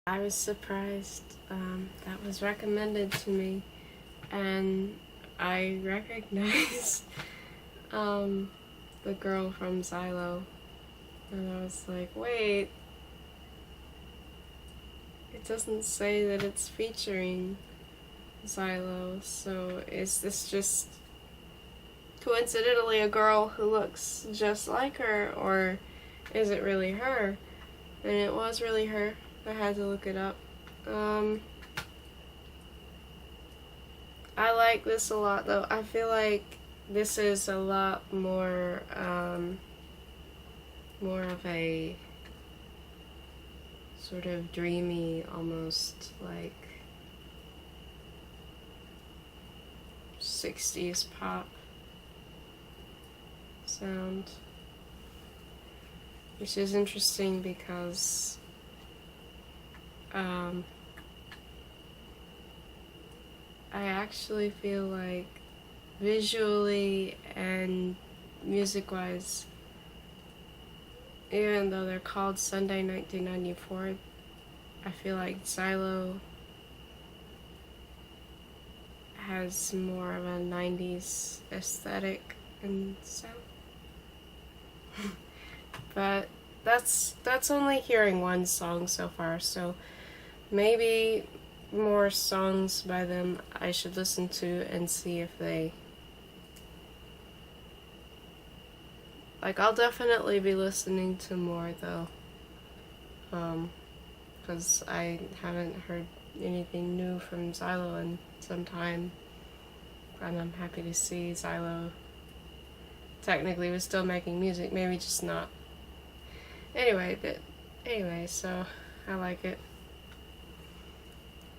I was surprised. That was recommended to me, and I recognized the girl from Xylo, and I was like, wait, it doesn't say that it's featuring Xylo, so is this just coincidentally a girl who looks just like her, or is it really her? And it was really her. I had to look it up. I like this a lot though. I feel like this is a lot more more of a sort of dreamy, almost like 60s pop sound, which is interesting because I actually feel like visually and music-wise, even though they're called Sunday 1994, I feel like Xylo has more of a 90s aesthetic and sound. But that's only hearing one song so far, so maybe more songs by them I should listen to and see if they... Like, I'll definitely be listening to more though, because I haven't heard anything new from Xylo in some time, and I'm happy to see Xylo technically was still making music, maybe just not. Anyway, so I like it.